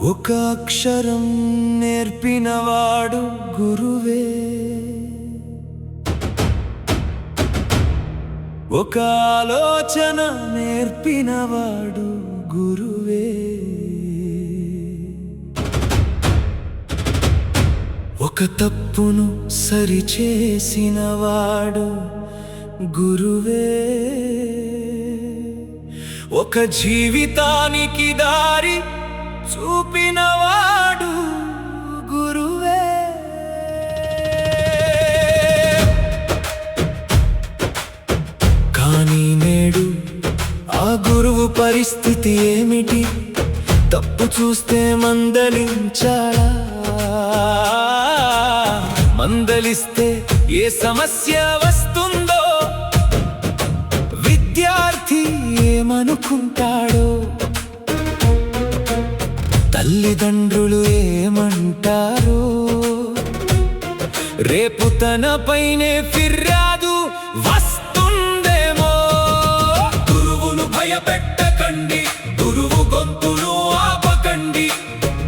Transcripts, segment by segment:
ఒక అక్షరం నేర్పినవాడు గురువే, ఒక ఆలోచన నేర్పినవాడు గురువే, ఒక తప్పును సరిచేసినవాడు గురువే, ఒక జీవితానికి దారి చూపినవాడు గురువే. కానీ నేడు ఆ గురువు పరిస్థితి ఏమిటి? తప్పు చూస్తే మందలించాలా? మందలిస్తే ఏ సమస్య వస్తుందో, విద్యార్థి ఏమనుకుంటాడో, తల్లిదండ్రులు ఏమంటారో, రేపు తనపైనే ఫిర్యాదు వస్తుందేమో. గురువును భయపెట్టకండి, గురువు గొంతును ఆపకండి,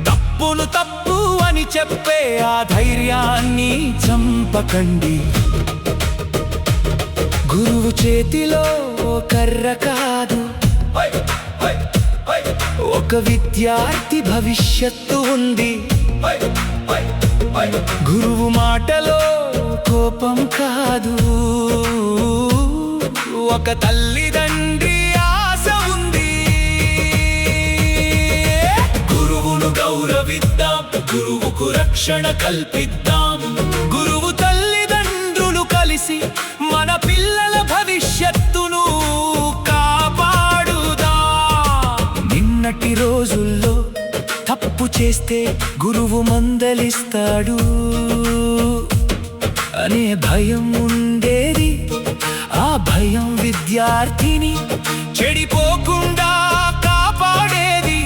తప్పును తప్పు అని చెప్పే ఆ ధైర్యాన్ని చంపకండి. గురువు చేతిలో కర్ర కాదు, ఒక విద్యార్థి భవిష్యత్తు ఉంది. గురువు మాటలో కోపం కాదు, ఒక తల్లిదండ్రి ఆశ ఉంది. గురువును గౌరవిద్దాం, గురువుకు రక్షణ కల్పిద్దాం. గురువు తల్లిదండ్రులు కలిసి మన పిల్లల భవిష్యత్తును నిన్నటి రోజుల్లో తప్పు చేస్తే గురువు మందలిస్తాడు అనే భయం ఉండేది. ఆ భయం విద్యార్థిని చెడిపోకుండా కాపాడేది.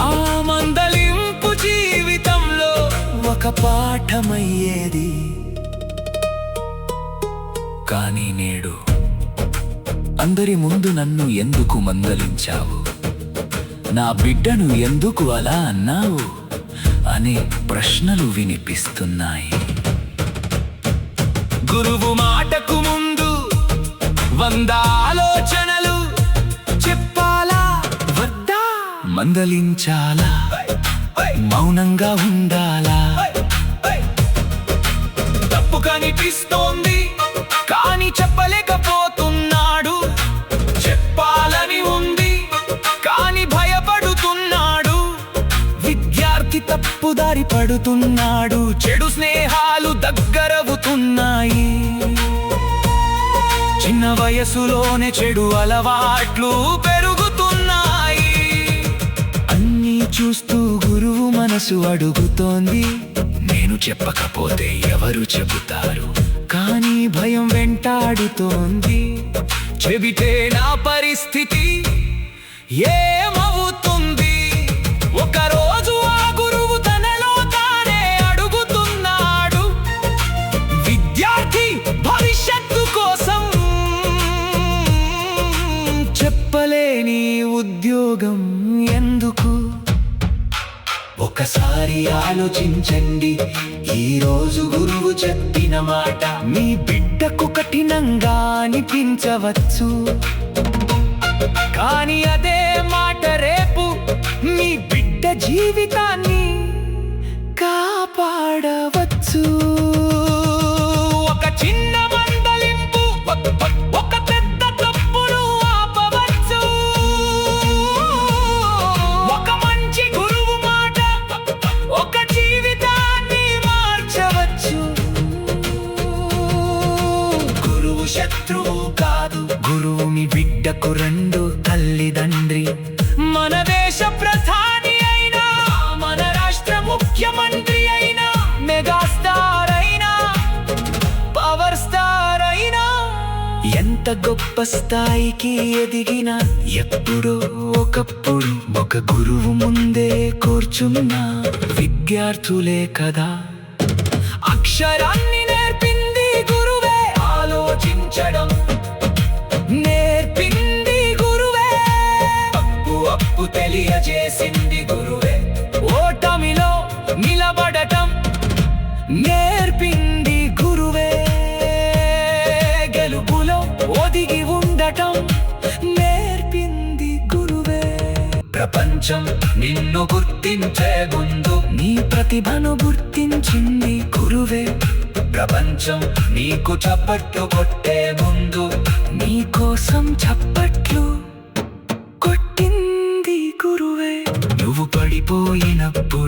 ఆ మందలింపు జీవితంలో ఒక పాఠమయ్యేది. కానీ నేడు అందరి ముందు నన్ను ఎందుకు మందలించావు, నా బిడ్డను ఎందుకు అలా అన్నావు అనే ప్రశ్నలు వినిపిస్తున్నాయి. గురువు మాటకు ముందు 100 ఆలోచనలు చెప్పాలా వద్దా? మందలించాలా, మౌనంగా ఉండాలా? తప్పు కనిపిస్తోంది కానీ చెప్పలేకపోతున్నాడు, చెప్పాలని ఉంది కానీ భయపడుతున్నాడు. విద్యార్థి తప్పుదారి పడుతున్నాడు, చెడు స్నేహాలు దగ్గరవుతున్నాయి. చిన్న వయసులోనే చెడు అలవాట్లు పెరుగుతున్నాయి. అన్నీ చూస్తూ గురువు మనసు అడుగుతోంది, నేను చెప్పకపోతే ఎవరు చెబుతారు? కానీ భయం వెంటాడుతోంది, చెబితే నా పరిస్థితి ఏమవుతుంది? ఒకరోజు ఆ గురువు తనలో తానే అడుగుతున్నాడు, విద్యార్థి భవిష్యత్తు కోసం చెప్పలేని ఉద్యోగం ఎందుకు? ఒకసారి ఆలోచించండి, ఈ రోజు గురువు చెప్పిన మాట మీ బిడ్డకు కఠినంగా అనిపించవచ్చు, కానీ అదే మాట రేపు మీ బిడ్డ జీవితాన్ని కాపాడవచ్చు. ఒక చిన్న మందలింపు ఒక పెద్ద తప్పును ఆపవచ్చు. ఒక మంచి గురువు మాట ఒక జీవితాన్ని మార్చవచ్చు. గురువు శత్రువు కాదు, గురువు మీ బిడ్డకు రెండు తల్లిదండ్రి. మన దేశ ప్రధాని అయినా, మన రాష్ట్ర ముఖ్యమంత్రి అయినా, మెగాస్టార్ అయినా, పవర్ స్టార్ అయినా, ఎంత గొప్ప స్థాయికి ఎదిగినా ఎప్పుడో ఒకప్పుడు ఒక గురువు ముందే కూర్చున్న విద్యార్థులే కదా. అక్షరాన్ని నేర్పింది గురువే, ఆలోచించడం నేర్పింది గురువే, తప్పు తెలియజేసింది కష్టపడటం నేర్పింది గురువే. గెలుపులో ఒదిగి ఉండటం నేర్పింది గురువే. ప్రపంచం నిన్ను గుర్తించే ముందు నీ ప్రతిభను గుర్తించింది గురువే. ప్రపంచం నీకు చప్పట్లు కొట్టే ముందు నీ కోసం చప్పట్లు కొట్టింది గురువే. నువ్వు పడిపోయినప్పుడు